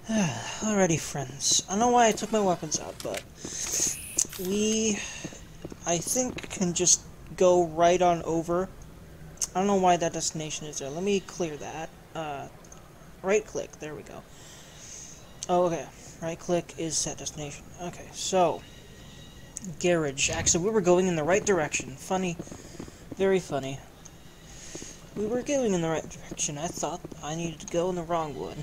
Alrighty, friends. I don't know why I took my weapons out, but I think, can just go right on over. I don't know why that destination is there. Let me clear that. Right-click. There we go. Oh, okay. Right-click is set destination. Okay, so garage. Actually, we were going in the right direction. Funny. Very funny. We were going in the right direction. I thought I needed to go in the wrong one.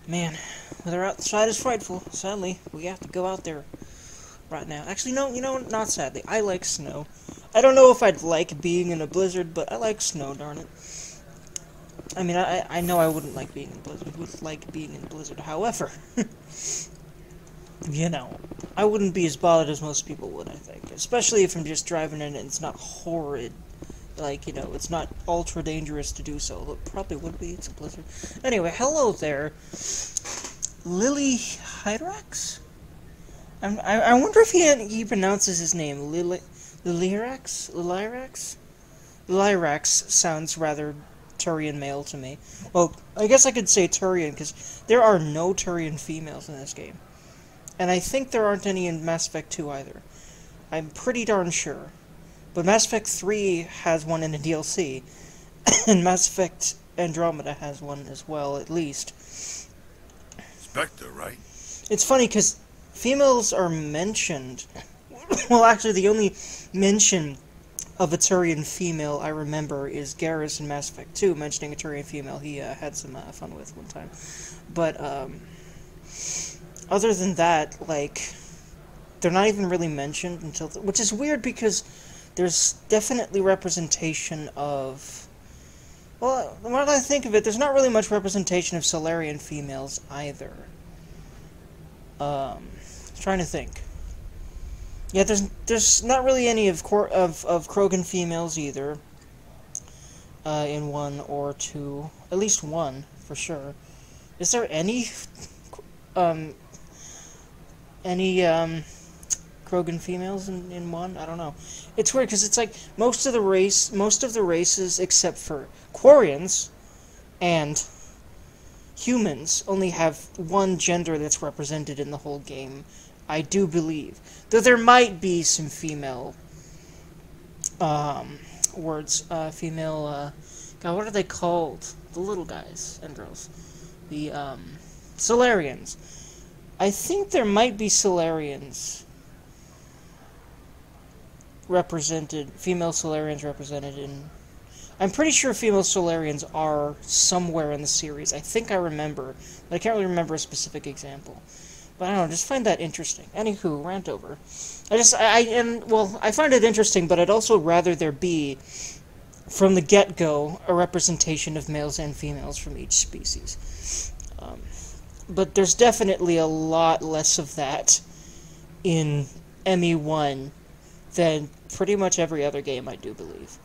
Man, weather outside is frightful. Sadly, we have to go out there right now. Actually, no, not sadly. I like snow. I don't know if I'd like being in a blizzard, but I like snow, darn it. I mean, I know I wouldn't like being in a blizzard. I would like being in a blizzard. However, I wouldn't be as bothered as most people would, I think. Especially if I'm just driving in and it's not horrid. Like, it's not ultra dangerous to do so. Although it probably would be. It's a blizzard. Anyway, hello there. Lily Hyrax? I wonder if he pronounces his name Lilyrax? Lyrax sounds rather Turian male to me. Well, I guess I could say Turian, because there are no Turian females in this game. And I think there aren't any in Mass Effect 2 either. I'm pretty darn sure. But Mass Effect 3 has one in the DLC, and Mass Effect Andromeda has one as well, at least. Spectre, right? It's funny, because females are mentioned. Well, actually, the only mention of a Turian female I remember is Garrus in Mass Effect 2, mentioning a Turian female he had some fun with one time. But, other than that, like, they're not even really mentioned until... which is weird, because there's definitely representation of... well, when I think of it, there's not really much representation of Solarian females either. Trying to think. Yeah, there's not really any of Krogan females either. In 1 or 2. At least 1, for sure. Is there any Krogan females in 1? I don't know. It's weird, because it's like, most of the races, except for Quarians and humans, only have one gender that's represented in the whole game, I do believe. Though there might be some female, female, God, what are they called? The little guys and girls. The, Solarians. I think there might be Solarians represented, female Solarians represented in... I'm pretty sure female Solarians are somewhere in the series. I think I remember, but I can't really remember a specific example. But I don't know, just find that interesting. Anywho, rant over. I find it interesting, but I'd also rather there be, from the get-go, a representation of males and females from each species. But there's definitely a lot less of that in ME1 than pretty much every other game, I do believe.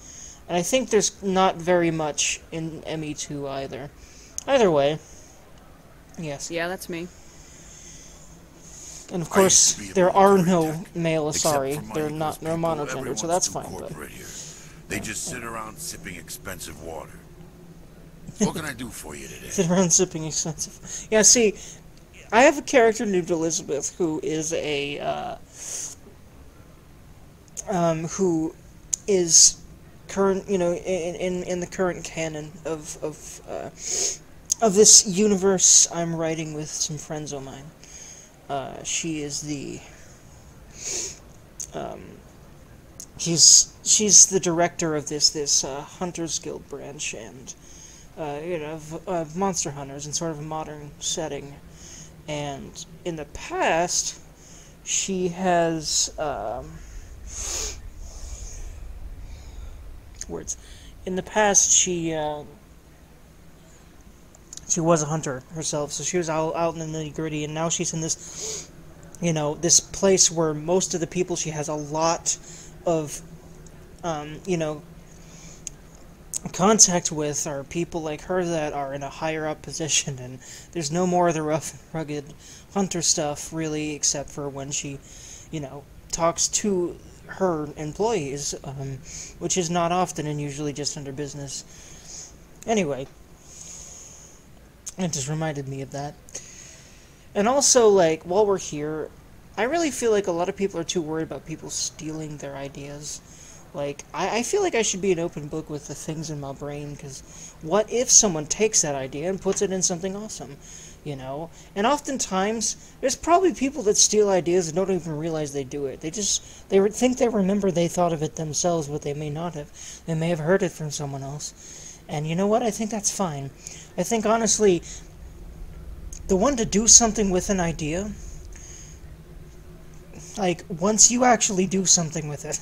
And I think there's not very much in ME2 either. Either way, yes. Yeah, that's me. And of course, there are no male Asari. They're monogendered, so that's fine. But they just sit around sipping expensive water. What can I do for you today? Sit around sipping expensive. Yeah, see, I have a character named Elizabeth who is who is current, in the current canon of this universe I'm writing with some friends of mine. She is the she's the director of this Hunters Guild branch, and of monster hunters in sort of a modern setting. And in the past, she has in the past, she was a hunter herself, so she was out in the nitty-gritty, and now she's in this, this place where most of the people she has a lot of, contact with are people like her that are in a higher-up position, and there's no more of the rough and rugged hunter stuff, really, except for when she, talks to her employees, which is not often and usually just under business. Anyway, It just reminded me of that. And also, like, while we're here, I really feel like a lot of people are too worried about people stealing their ideas. Like, I feel like I should be an open book with the things in my brain, because what if someone takes that idea and puts it in something awesome, you know? And oftentimes, there's probably people that steal ideas and don't even realize they do it. They think they remember they thought of it themselves, but they may not have. They may have heard it from someone else. And you know what? I think that's fine. I think, honestly, the one to do something with an idea, like, once you actually do something with it,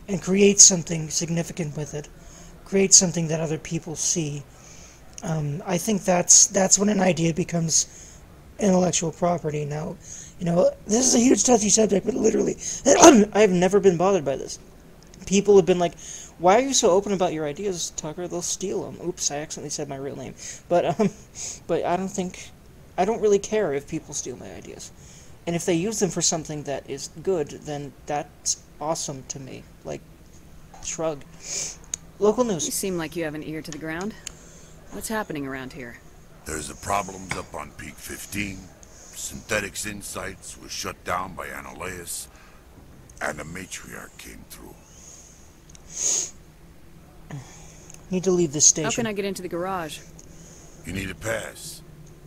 and create something significant with it, create something that other people see, I think that's when an idea becomes intellectual property. Now, you know, this is a huge touchy subject, but literally, I've never been bothered by this. People have been like, why are you so open about your ideas, Tucker? They'll steal them. Oops, I accidentally said my real name. But I don't really care if people steal my ideas. And if they use them for something that is good, then that's awesome to me. Like, shrug. Local news. You seem like you have an ear to the ground. What's happening around here? There's the problems up on Peak 15. Synthetics Insights was shut down by Ananias, and the matriarch came through. Need to leave this station. How can I get into the garage? You need a pass.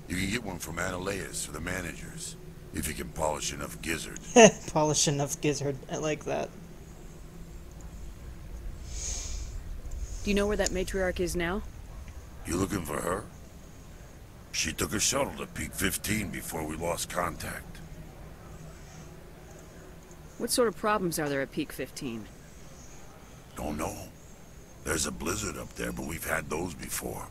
You can get one from Ananias or the managers, if you can polish enough gizzard. Polish enough gizzard. I like that. Do you know where that matriarch is now? You looking for her? She took a shuttle to Peak 15 before we lost contact. What sort of problems are there at Peak 15? Don't know. There's a blizzard up there, but we've had those before.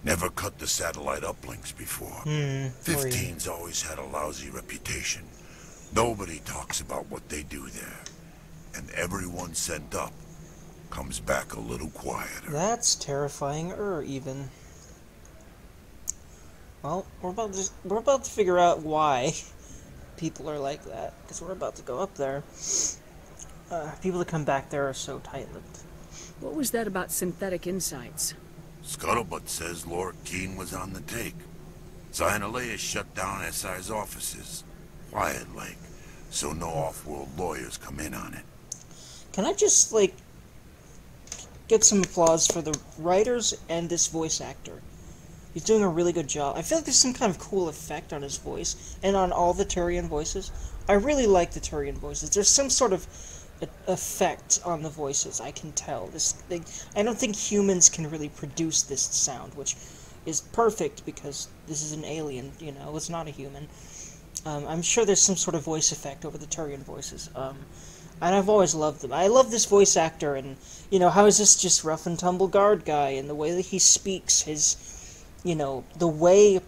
Never cut the satellite uplinks before. 15's always had a lousy reputation. Nobody talks about what they do there. And everyone sent up comes back a little quieter. That's terrifying, even. Well, we're about to figure out why people are like that, because we're about to go up there. People that come back there are so tight-lipped. What was that about synthetic insights? Scuttlebutt says Lord Keene was on the take. So Ananias shut down SI's offices. Quiet like, so no off-world lawyers come in on it. Can I just, like, get some applause for the writers and this voice actor? He's doing a really good job. I feel like there's some kind of cool effect on his voice, and on all the Turian voices. I really like the Turian voices. There's some sort of effect on the voices, I can tell. I don't think humans can really produce this sound, which is perfect because this is an alien, you know, it's not a human. I'm sure there's some sort of voice effect over the Turian voices. And I've always loved them. I love this voice actor, and, you know, how is this just rough and tumble guard guy, and the way that he speaks, his, you know, the way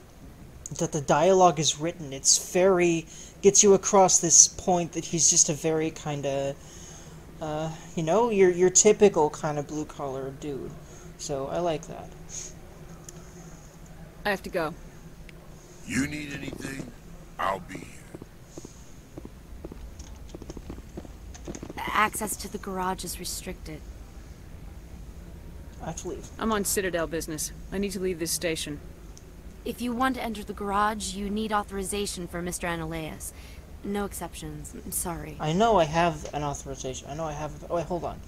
that the dialogue is written, it's very, gets you across this point that he's just a very kind of, you know, your typical kind of blue-collar dude. So, I like that. I have to go. You need anything? I'll be here. Access to the garage is restricted. I have to leave. I'm on Citadel business. I need to leave this station. If you want to enter the garage, you need authorization for Mr. Ananias. No exceptions. I'm sorry. I know I have an authorization. I know I have... Oh, wait, hold on.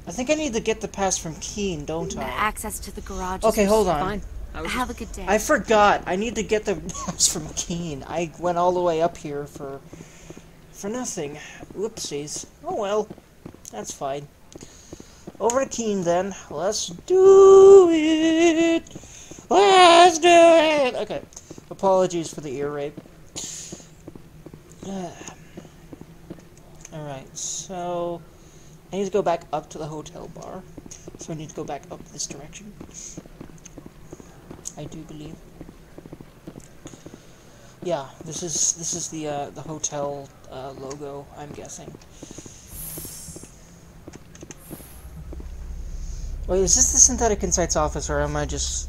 I think I need to get the pass from Keene, don't I? Access to the garage Okay, is hold on. Fine. Have a good day. I forgot. I need to get the pass from Keene. I went all the way up here for nothing. Whoopsies. Oh well. That's fine. Over to Keene then. Let's do it. Let's do it. Okay. Apologies for the ear rape. Alright, so I need to go back up to the hotel bar. So I need to go back up this direction. I do believe. Yeah, this is the hotel logo, I'm guessing. Wait, is this the Synthetic Insights office, or am I just...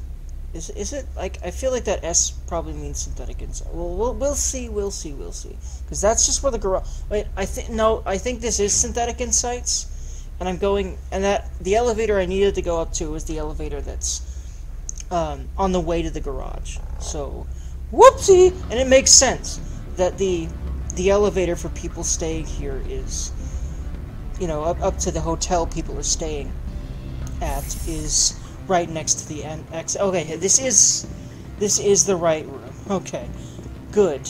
Is it, like, I feel like that S probably means Synthetic Insights. Well, we'll see. Because that's just where the garage... Wait, I think this is Synthetic Insights, and I'm going... And that, the elevator I needed to go up to is the elevator that's on the way to the garage. So, whoopsie! And it makes sense that the elevator for people staying here is, you know, up to the hotel people are staying at is right next to the exit. Okay, this is the right room. Okay, good.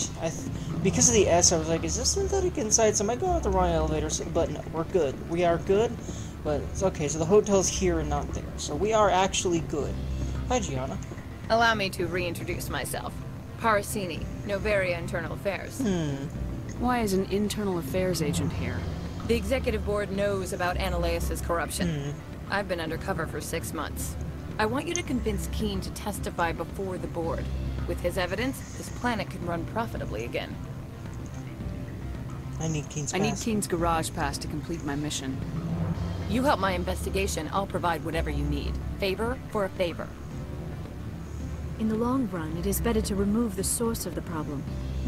Because of the S, I was like, is this synthetic inside? So I might go out the wrong elevator, but no, we're good. We are good, but it's okay. So the hotel's here and not there. So we are actually good. Hi, Gianna. Allow me to reintroduce myself. Parasini, Novaria Internal Affairs. Why is an internal affairs agent here? The executive board knows about Ananias' corruption. I've been undercover for 6 months. I want you to convince Keene to testify before the board. With his evidence, this planet can run profitably again. I need Keene's pass. I need Keene's garage pass to complete my mission. You help my investigation, I'll provide whatever you need. Favor for a favor. In the long run, it is better to remove the source of the problem.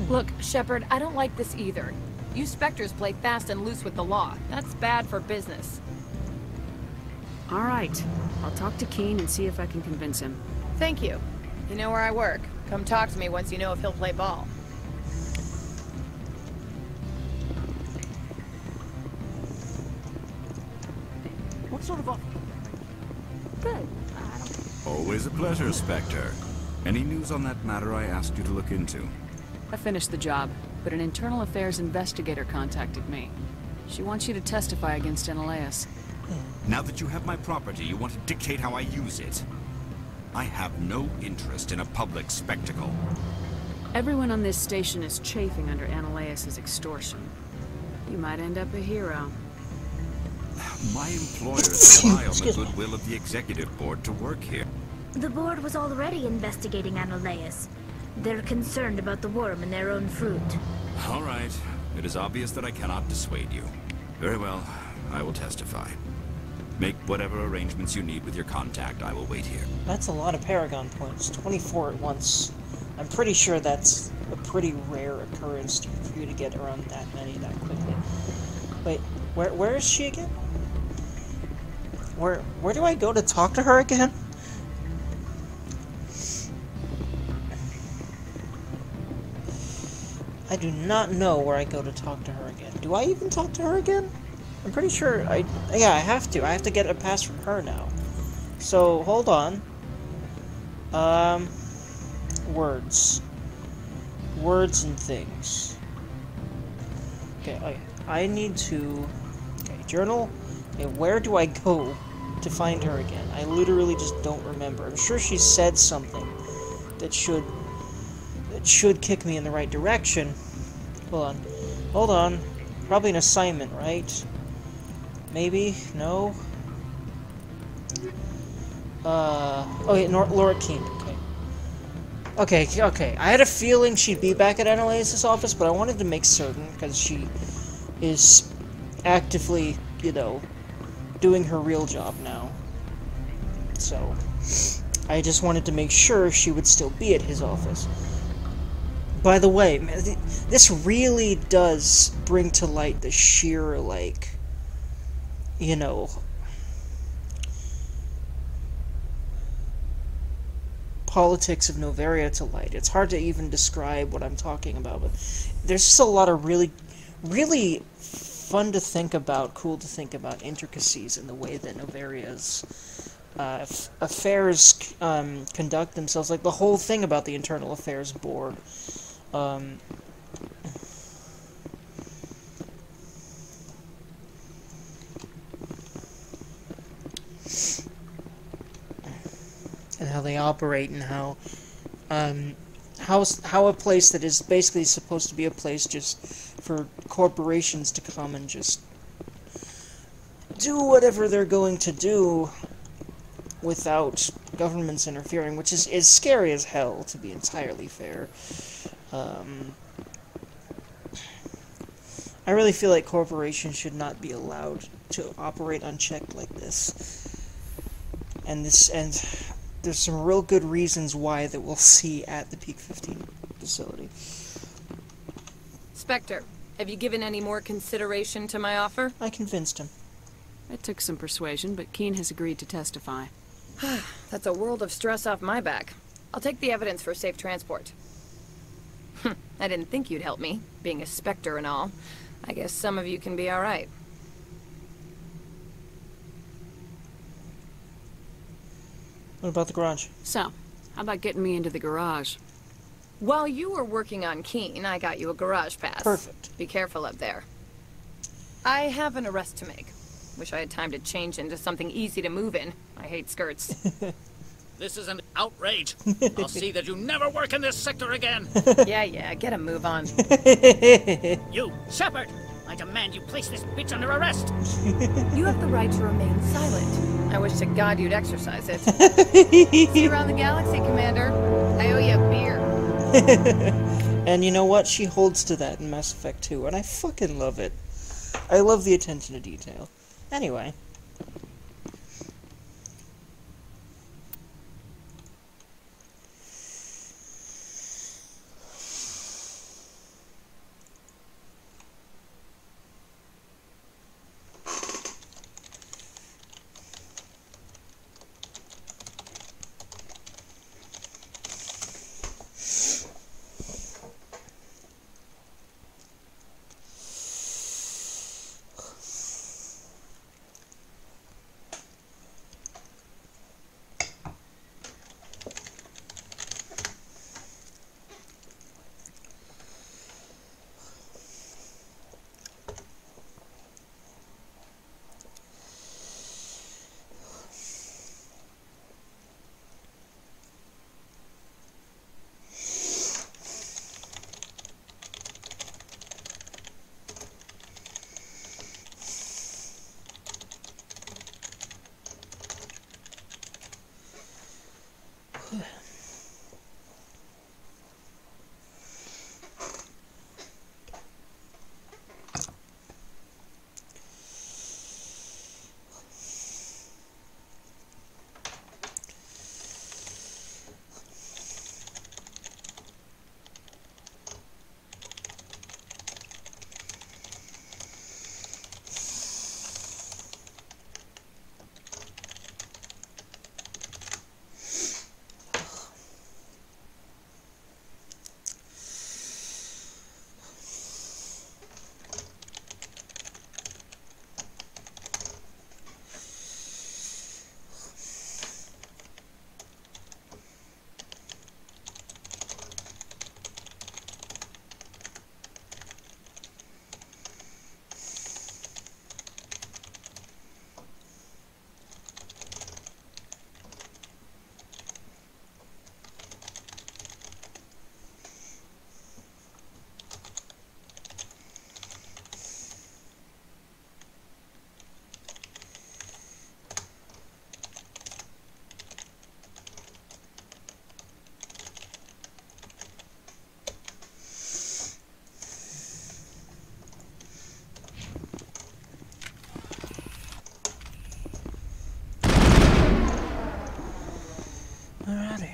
Look, Shepard, I don't like this either. You Spectres play fast and loose with the law. That's bad for business. All right. I'll talk to Keene and see if I can convince him. Thank you. You know where I work. Come talk to me once you know if he'll play ball. What sort of Good. Always a pleasure, Spectre. Any news on that matter I asked you to look into? I finished the job, but an internal affairs investigator contacted me. She wants you to testify against Ananias. Now that you have my property, you want to dictate how I use it. I have no interest in a public spectacle. Everyone on this station is chafing under Ananias' extortion. You might end up a hero. My employers rely on the goodwill of the executive board to work here. The board was already investigating Ananias. They're concerned about the worm in their own fruit. All right. It is obvious that I cannot dissuade you. Very well. I will testify. Make whatever arrangements you need with your contact. I will wait here. That's a lot of Paragon points. 24 at once. I'm pretty sure that's a pretty rare occurrence for you to get around that many that quickly. Wait, where is she again? Where do I go to talk to her again? I do not know where I go to talk to her again. Do I even talk to her again? I'm pretty sure yeah, I have to. I have to get a pass from her now. So, hold on. Words. Words and things. Okay, I need to... Okay, journal. Okay, where do I go to find her again? I literally just don't remember. I'm sure she said something that should kick me in the right direction. Hold on. Probably an assignment, right? Maybe? No? Oh yeah, Laura Keene, okay. Okay. I had a feeling she'd be back at Ananias' office, but I wanted to make certain, because she is actively, you know, doing her real job now. So, I just wanted to make sure she would still be at his office. By the way, this really does bring to light the sheer, like, you know, politics of Novaria to light. It's hard to even describe what I'm talking about, but there's just a lot of really, really fun to think about, cool to think about intricacies in the way that Novaria's affairs conduct themselves. Like the whole thing about the Internal Affairs Board. And how they operate, and how a place that is basically supposed to be a place just for corporations to come and just do whatever they're going to do without governments interfering, which is scary as hell, to be entirely fair. I really feel like corporations should not be allowed to operate unchecked like this. And there's some real good reasons why that we'll see at the Peak 15 facility. Spectre, have you given any more consideration to my offer? I convinced him. It took some persuasion, but Keene has agreed to testify. That's a world of stress off my back. I'll take the evidence for safe transport. I didn't think you'd help me, being a Spectre and all. I guess some of you can be alright. What about the garage? So, how about getting me into the garage? While you were working on Keen, I got you a garage pass. Perfect. Be careful up there. I have an arrest to make. Wish I had time to change into something easy to move in. I hate skirts. This is an outrage. I'll see that you never work in this sector again. Yeah, get a move on. You, Shepard! I demand you place this bitch under arrest. You have the right to remain silent. I wish to God you'd exercise it. See you around the galaxy, Commander. I owe you a beer. And you know what? She holds to that in Mass Effect 2, and I fucking love it. I love the attention to detail. Anyway. Alrighty.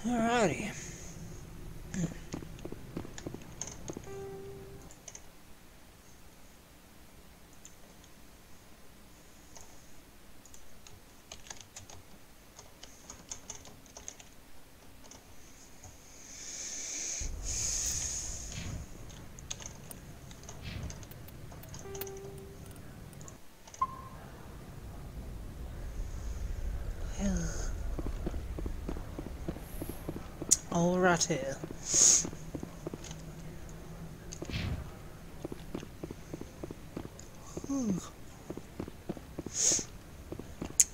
Alrighty. All right here.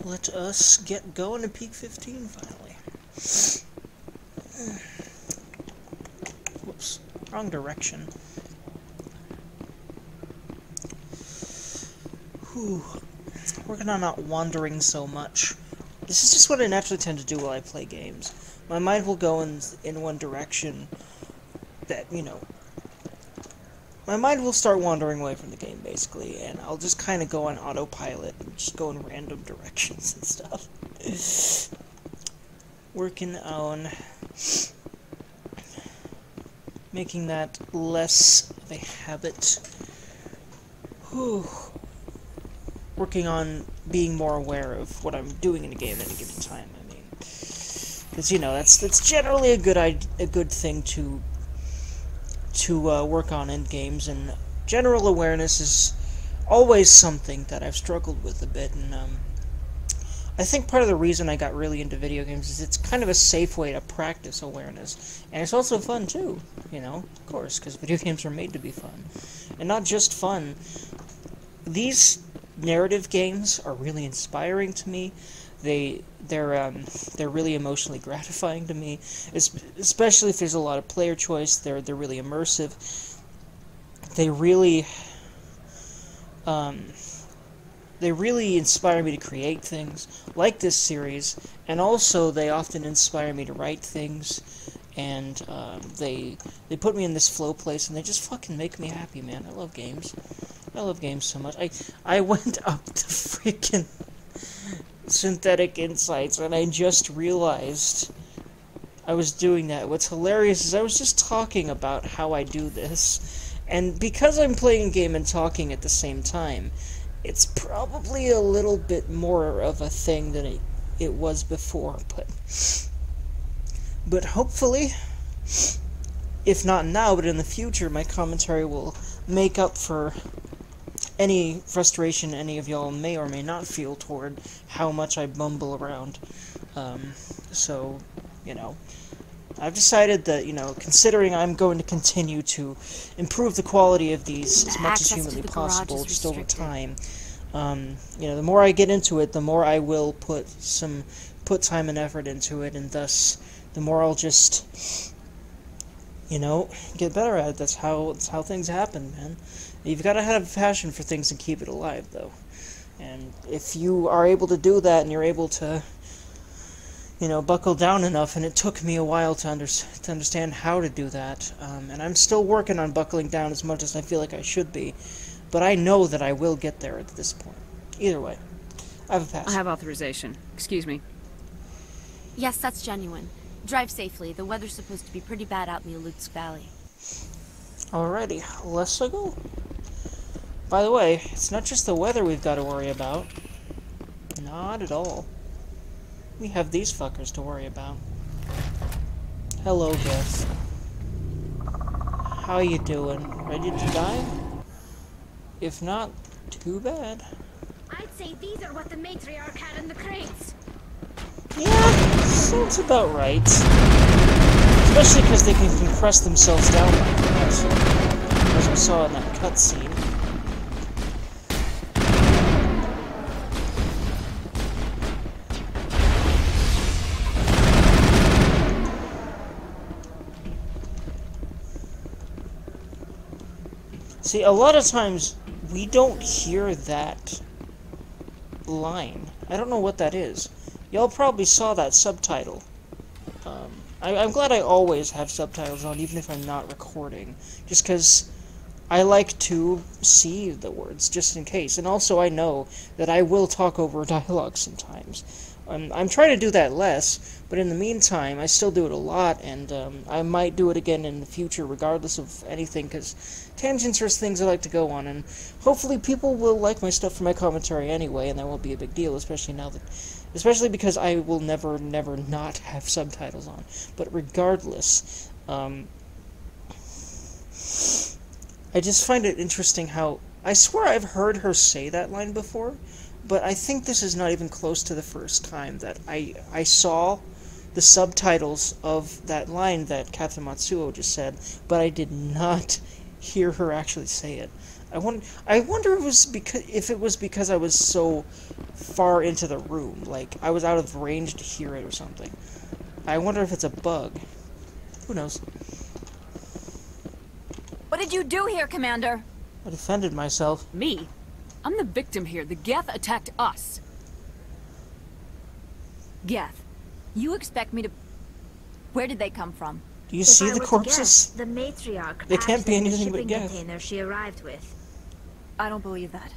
Let us get going to Peak 15 finally. Whoops, wrong direction. Whew. working on not wandering so much. This is just what I naturally tend to do while I play games. My mind will go in one direction that, you know... My mind will start wandering away from the game, basically, and I'll just kind of go on autopilot and just go in random directions and stuff. Working on making that less of a habit. Whew. Working on being more aware of what I'm doing in a game at any given time. I mean, because you know that's generally a good thing to work on in games, and general awareness is always something that I've struggled with a bit, and I think part of the reason I got really into video games is it's kind of a safe way to practice awareness, and it's also fun too, you know, of course, because video games are made to be fun, and not just fun. These narrative games are really inspiring to me. They're really emotionally gratifying to me, especially if there's a lot of player choice. They're really immersive. They really inspire me to create things like this series, and also they often inspire me to write things, and they put me in this flow place, and they just fucking make me happy, man. I love games. I love games so much. I went up to freaking Synthetic Insights, and I just realized I was doing that. What's hilarious is I was just talking about how I do this, and because I'm playing a game and talking at the same time, it's probably a little bit more of a thing than it was before, but hopefully, if not now, but in the future, my commentary will make up for any frustration any of y'all may or may not feel toward how much I bumble around. So, you know, I've decided that, you know, considering I'm going to continue to improve the quality of these as much as humanly possible just over time, you know, the more I get into it, the more I will put time and effort into it, and thus, the more I'll just, you know, get better at it. That's how things happen, man. You've got to have a passion for things and keep it alive, though. And if you are able to do that, and you're able to, you know, buckle down enough, and it took me a while to understand how to do that, and I'm still working on buckling down as much as I feel like I should be, but I know that I will get there at this point. Either way, I have a pass. I have authorization. Excuse me. Yes, that's genuine. Drive safely. The weather's supposed to be pretty bad out in the Alutsk Valley. Alrighty, let's go. By the way, it's not just the weather we've got to worry about. Not at all. We have these fuckers to worry about. Hello, Guess. How you doing? Ready to die? If not, too bad. I'd say these are what the matriarch had in the crates. Yeah, sounds about right. Especially because they can compress themselves down like that, as we saw in that cutscene. See, a lot of times, we don't hear that line. I don't know what that is. Y'all probably saw that subtitle. I'm glad I always have subtitles on, even if I'm not recording. Just because I like to see the words, just in case. And also, I know that I will talk over dialogue sometimes. I'm trying to do that less, but in the meantime, I still do it a lot, and I might do it again in the future, regardless of anything, because tangents are things I like to go on, and hopefully people will like my stuff for my commentary anyway, and that won't be a big deal, especially because I will never not have subtitles on. But regardless, I just find it interesting how, I swear I've heard her say that line before, but I think this is not even close to the first time that I saw the subtitles of that line that Captain Matsuo just said, but I did not hear her actually say it. I wonder if it was because I was so far into the room, like I was out of range to hear it or something. I wonder if it's a bug. Who knows? What did you do here, Commander? I defended myself. Me? I'm the victim here. The Geth attacked us. Geth, you expect me to... Where did they come from? Do you see the corpses? Guess, the matriarch They can't be anything but shipping Geth. container she arrived with. I don't believe that.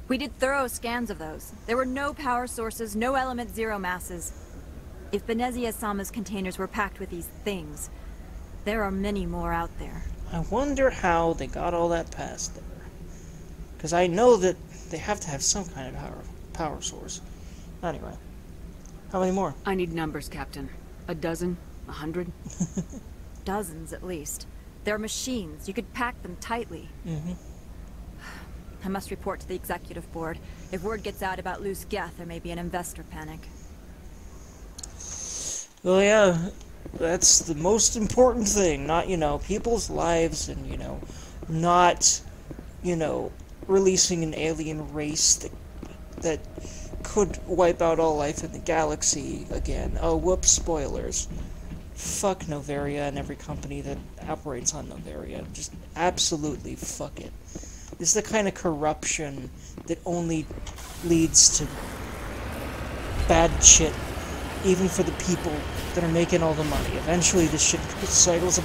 We did thorough scans of those. There were no power sources, no element zero masses. If Benezia Sama's containers were packed with these things, there are many more out there. I wonder how they got all that past there. Because I know that they have to have some kind of power source. Anyway, how many more? I need numbers, Captain. A dozen? 100? Dozens, at least. They're machines. You could pack them tightly. I must report to the executive board. If word gets out about loose Geth, there may be an investor panic. Well, yeah, that's the most important thing. Not, you know, people's lives and, you know, not, you know, releasing an alien race that could wipe out all life in the galaxy again. Oh, whoops, spoilers. Fuck Novaria and every company that operates on Novaria. Just absolutely fuck it. This is the kind of corruption that only leads to bad shit, even for the people that are making all the money. Eventually this shit cycles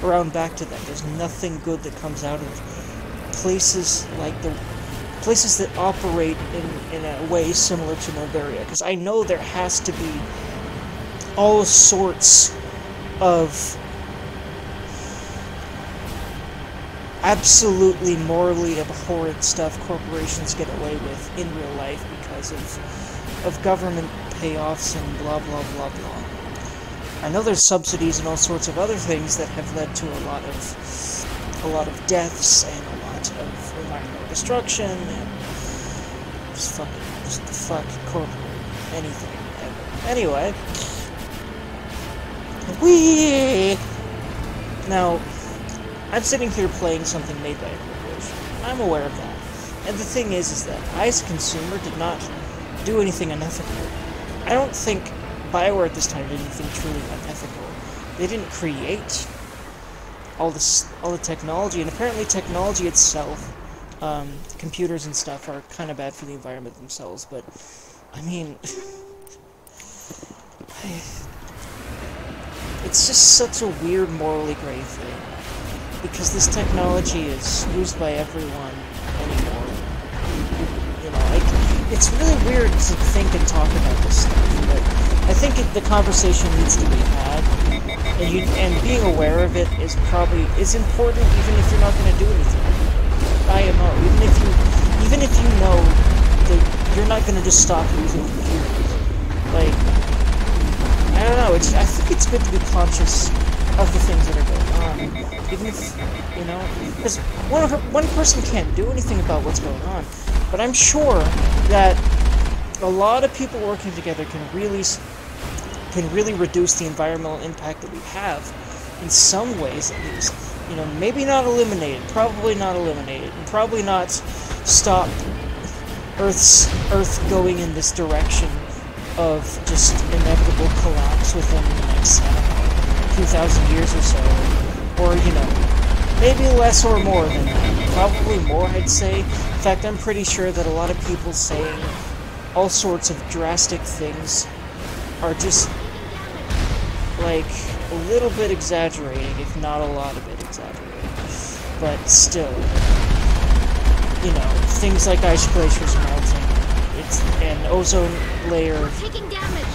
around back to them. There's nothing good that comes out of places like the places that operate in a way similar to Novaria. Because I know there has to be all sorts of absolutely morally abhorrent stuff corporations get away with in real life because of government payoffs and blah blah blah blah. I know there's subsidies and all sorts of other things that have led to a lot of deaths and a lot of environmental destruction and just fuck corporate anything ever. Anyway, now I'm sitting here playing something made by a corporation. I'm aware of that. And the thing is that I, as a consumer, did not do anything unethical. I don't think BioWare at this time did anything truly unethical. They didn't create all the technology, and apparently technology itself, computers and stuff, are kind of bad for the environment themselves, but, I mean, it's just such a weird, morally gray thing. Because this technology is used by everyone anymore. You know, like, it's really weird to think and talk about this stuff, but I think the conversation needs to be had, and being aware of it is important, even if you're not going to do anything. IMO, even if you know that you're not going to just stop using computers. Like, I don't know. I think it's good to be conscious of the things that are going on, even if, you know, because one person can't do anything about what's going on, but I'm sure that a lot of people working together can really reduce the environmental impact that we have, in some ways at least. You know, maybe not eliminate it, probably not eliminate it, and probably not stop Earth going in this direction of just inevitable collapse within the next, I don't know, 2,000 years or so, or, you know, maybe less or more than that. Probably more, I'd say. In fact, I'm pretty sure that a lot of people saying all sorts of drastic things are just, like, a little bit exaggerating, if not a lot of it exaggerating. But still, you know, things like ice glaciers melting, and ozone layer, Taking damage.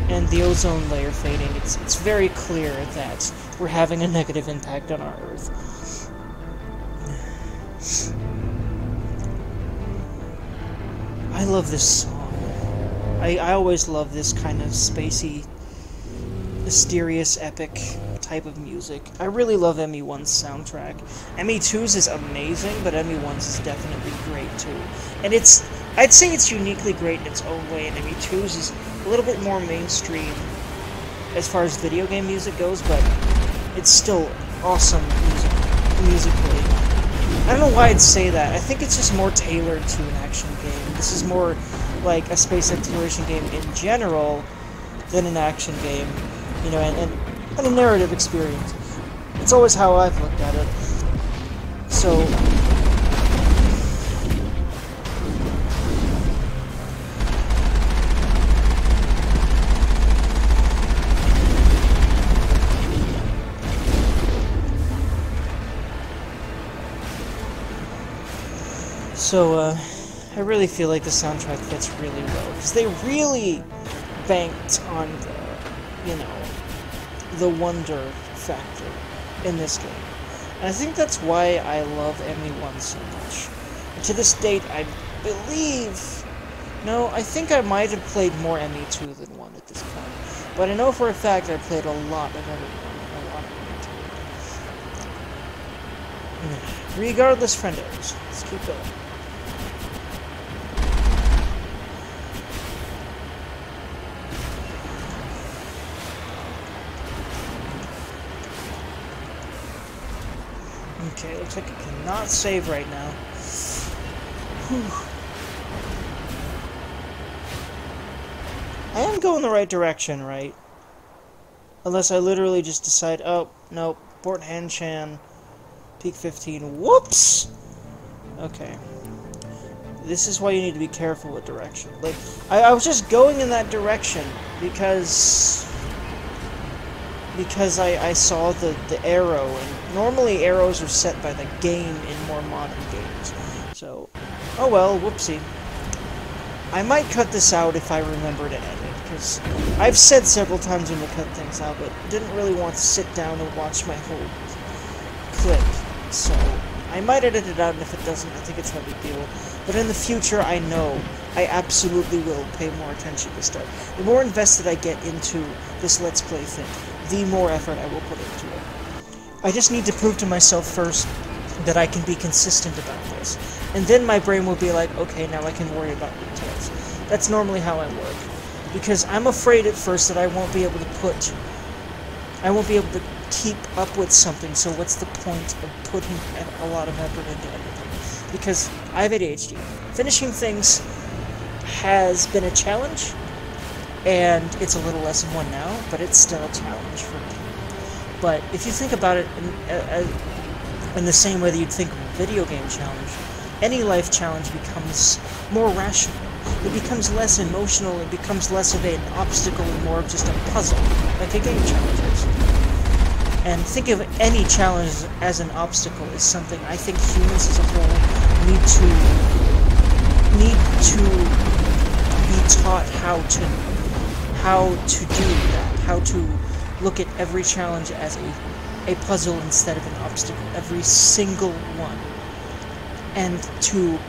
and the ozone layer fading, it's very clear that we're having a negative impact on our Earth. I love this song. I always love this kind of spacey, mysterious, epic type of music. I really love ME1's soundtrack. ME2's is amazing, but ME1's is definitely great too. And I'd say it's uniquely great in its own way, and ME2's is a little bit more mainstream as far as video game music goes, but it's still awesome musically. I don't know why I'd say that. I think it's just more tailored to an action game. This is more like a space exploration game in general than an action game, you know, and a narrative experience. It's always how I've looked at it. So, So, I really feel like the soundtrack fits really well, because they really banked on the, you know, the wonder factor in this game. And I think that's why I love ME1 so much. And to this date, I believe... No, I think I might have played more ME2 than 1 at this point. But I know for a fact I played a lot of ME1 and a lot of ME2. Regardless, friendos, let's keep going. Okay, looks like I cannot save right now. Whew. I am going the right direction, right? Unless I literally just decide, oh, nope, Port Hanshan, Peak 15, whoops! Okay. This is why you need to be careful with direction. Like, I was just going in that direction because I saw the arrow, and normally arrows are set by the game in more modern games. So, oh well, whoopsie. I might cut this out if I remember to edit, because I've said several times I'm going to cut things out, but didn't really want to sit down and watch my whole clip. So, I might edit it out, and if it doesn't, I think it's no big deal. But in the future, I know I absolutely will pay more attention to stuff. The more invested I get into this Let's Play thing, the more effort I will put into it. I just need to prove to myself first that I can be consistent about this. And then my brain will be like, okay, now I can worry about details. That's normally how I work. Because I'm afraid at first that I won't be able to keep up with something, so what's the point of putting a lot of effort into everything? Because I have ADHD. Finishing things has been a challenge, and it's a little less than one now, but it's still a challenge for me. But if you think about it in the same way that you'd think of a video game challenge, any life challenge becomes more rational. It becomes less emotional, it becomes less of an obstacle and more of just a puzzle, like a game challenge is. And think of any challenge as an obstacle is something I think humans as a whole need to be taught how to do that, how to look at every challenge as a puzzle instead of an obstacle, every single one, and to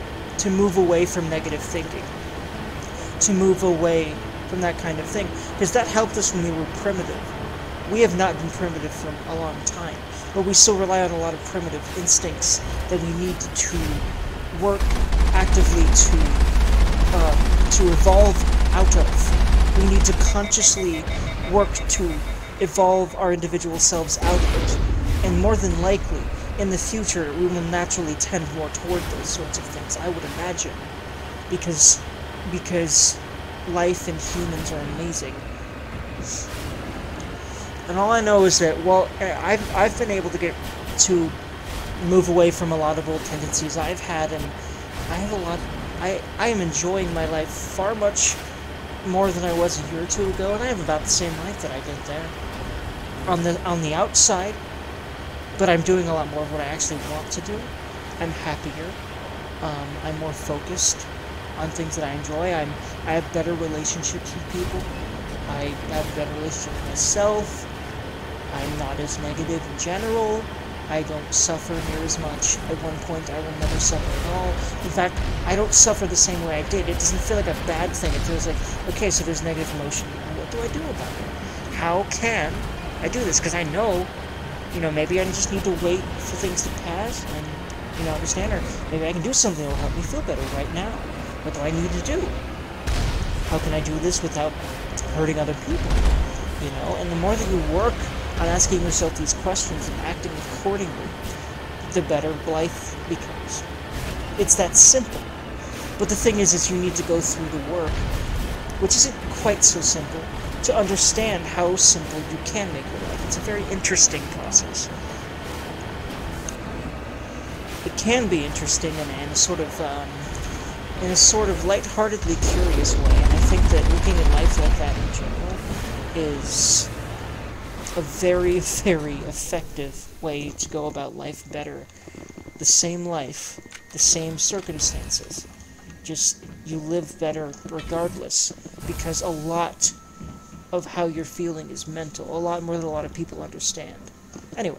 move away from negative thinking, to move away from that kind of thing, because that helped us when we were primitive. We have not been primitive for a long time, but we still rely on a lot of primitive instincts that we need to work actively to evolve out of. We need to consciously work to evolve our individual selves out of it, and more than likely, in the future, we will naturally tend more toward those sorts of things, I would imagine, because life and humans are amazing. And all I know is that, well, I've been able to get to move away from a lot of old tendencies I've had, and I am enjoying my life far much more than I was a year or two ago, and I have about the same life that I did there. On the outside, but I'm doing a lot more of what I actually want to do. I'm happier. I'm more focused on things that I enjoy. I have better relationships with people. I have a better relationship with myself. I'm not as negative in general. I don't suffer near as much. At one point, I will never suffer at all. In fact, I don't suffer the same way I did. It doesn't feel like a bad thing. It feels like, okay, so there's negative emotion. What do I do about it? How can I do this? Because I know, maybe I just need to wait for things to pass and, understand, or maybe I can do something that will help me feel better right now. What do I need to do? How can I do this without hurting other people? And the more that you work on asking yourself these questions and acting accordingly, the better life becomes. It's that simple. But the thing is you need to go through the work, which isn't quite so simple, to understand how simple you can make your life. It's a very interesting process. It can be interesting in a sort of lightheartedly curious way, and I think that looking at life like that in general is a very, very effective way to go about life better. The same life the same circumstances. Just, you live better regardless, because a lot of how you're feeling is mental, a lot more than a lot of people understand. Anyway.